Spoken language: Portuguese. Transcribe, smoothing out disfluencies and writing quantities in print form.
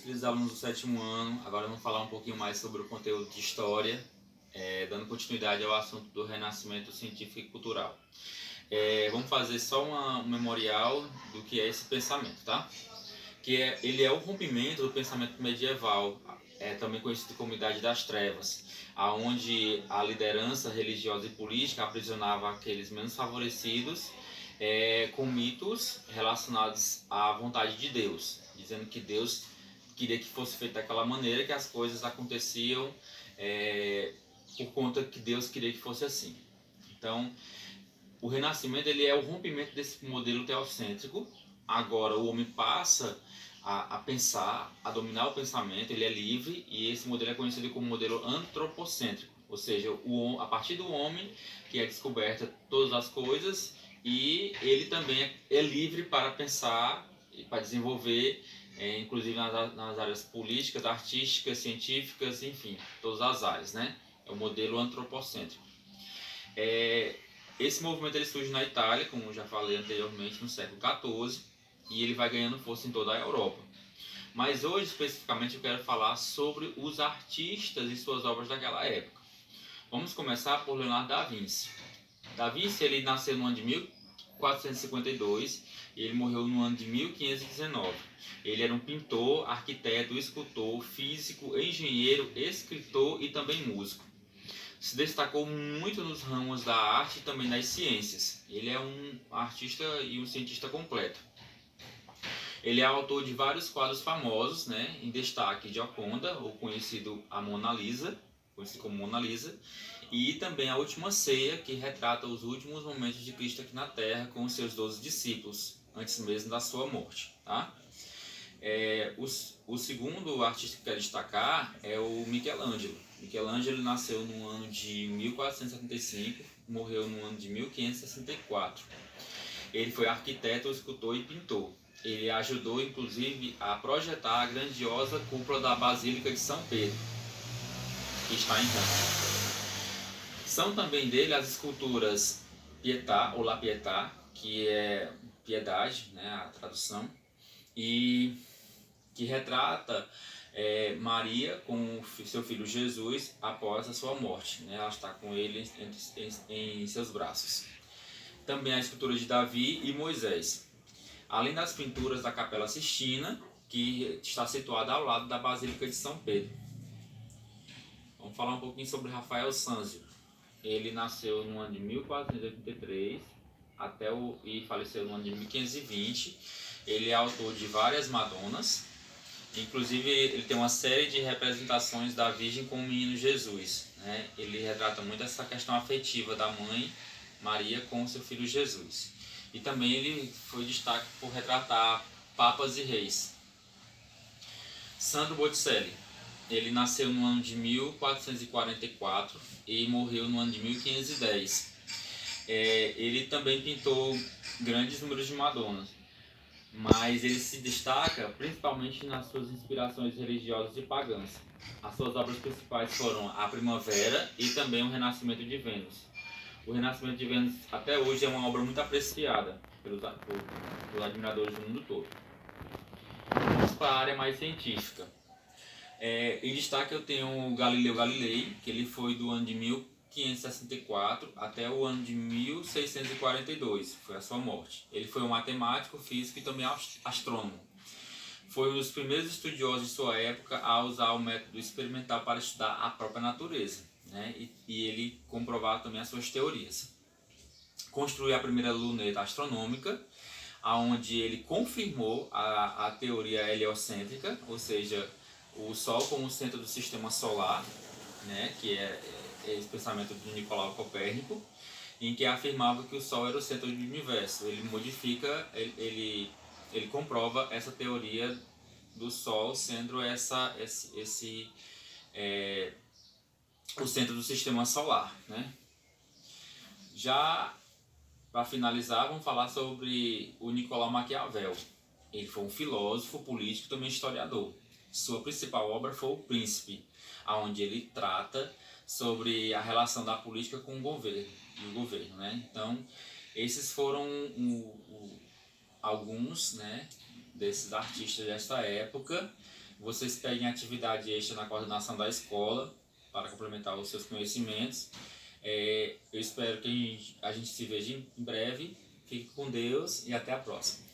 queridos alunos do sétimo ano. Agora vamos falar um pouquinho mais sobre o conteúdo de história, dando continuidade ao assunto do renascimento científico e cultural. Vamos fazer só um memorial do que é esse pensamento, tá? Ele é o rompimento do pensamento medieval, também conhecido como Idade das Trevas, aonde a liderança religiosa e política aprisionava aqueles menos favorecidos com mitos relacionados à vontade de Deus, dizendo que Deus queria que fosse feito daquela maneira, que as coisas aconteciam por conta que Deus queria que fosse assim. Então, o Renascimento ele é o rompimento desse modelo teocêntrico. Agora o homem passa a pensar, a dominar o pensamento, ele é livre, e esse modelo é conhecido como modelo antropocêntrico, ou seja, a partir do homem que é descoberta todas as coisas, e ele também é livre para pensar e para desenvolver, inclusive nas áreas políticas, artísticas, científicas, enfim, todas as áreas, né? É o modelo antropocêntrico. Esse movimento ele surge na Itália, como eu já falei anteriormente, no século XIV, e ele vai ganhando força em toda a Europa. Mas hoje, especificamente, eu quero falar sobre os artistas e suas obras daquela época. Vamos começar por Leonardo da Vinci. Da Vinci ele nasceu no ano de 1452 e ele morreu no ano de 1519. Ele era um pintor, arquiteto, escultor, físico, engenheiro, escritor e também músico. Se destacou muito nos ramos da arte e também das ciências. Ele é um artista e um cientista completo. Ele é autor de vários quadros famosos, né? Em destaque Gioconda, ou conhecido como Mona Lisa, e também A Última Ceia, que retrata os últimos momentos de Cristo aqui na Terra com os seus 12 discípulos, antes mesmo da sua morte, tá? O segundo artista que eu quero destacar é o Michelangelo. Michelangelo nasceu no ano de 1475, morreu no ano de 1564. Ele foi arquiteto, escultor e pintor. Ele ajudou, inclusive, a projetar a grandiosa cúpula da Basílica de São Pedro, que está em Roma. São também dele as esculturas Pietà, ou La Pietà, que é piedade, né, a tradução, e que retrata Maria com seu filho Jesus após a sua morte, né? Ela está com ele em seus braços. Também a escultura de Davi e Moisés, além das pinturas da Capela Sistina, que está situada ao lado da Basílica de São Pedro. Vamos falar um pouquinho sobre Rafael Sanzio. Ele nasceu no ano de 1483 e faleceu no ano de 1520. Ele é autor de várias Madonas. Inclusive, ele tem uma série de representações da Virgem com o menino Jesus, né? Ele retrata muito essa questão afetiva da mãe Maria com o seu filho Jesus. E também ele foi destaque por retratar papas e reis. Sandro Botticelli. Ele nasceu no ano de 1444 e morreu no ano de 1510. Ele também pintou grandes números de Madonas, mas ele se destaca principalmente nas suas inspirações religiosas e pagãs. As suas obras principais foram A Primavera e também O Renascimento de Vênus. O Renascimento de Vênus até hoje é uma obra muito apreciada pelos admiradores do mundo todo. Vamos para a área mais científica. Em destaque eu tenho o Galileu Galilei, que ele foi do ano de 1564 até o ano de 1642, foi a sua morte. Ele foi um matemático, físico e também astrônomo. Foi um dos primeiros estudiosos de sua época a usar o método experimental para estudar a própria natureza, né? E ele comprovar também as suas teorias. Construiu a primeira luneta astronômica, onde ele confirmou a teoria heliocêntrica, ou seja, o Sol como centro do sistema solar, né, que é esse pensamento de Nicolau Copérnico, em que afirmava que o Sol era o centro do universo. Ele modifica, ele comprova essa teoria do Sol sendo o centro do sistema solar, né? Já para finalizar, vamos falar sobre o Nicolau Maquiavel. Ele foi um filósofo, político e também historiador. Sua principal obra foi O Príncipe, onde ele trata sobre a relação da política com o governo, né? Então, esses foram alguns, né, desses artistas desta época vocês peguem atividade extra na coordenação da escola para complementar os seus conhecimentos. Eu espero que a gente se veja em breve. Fique com Deus e até a próxima.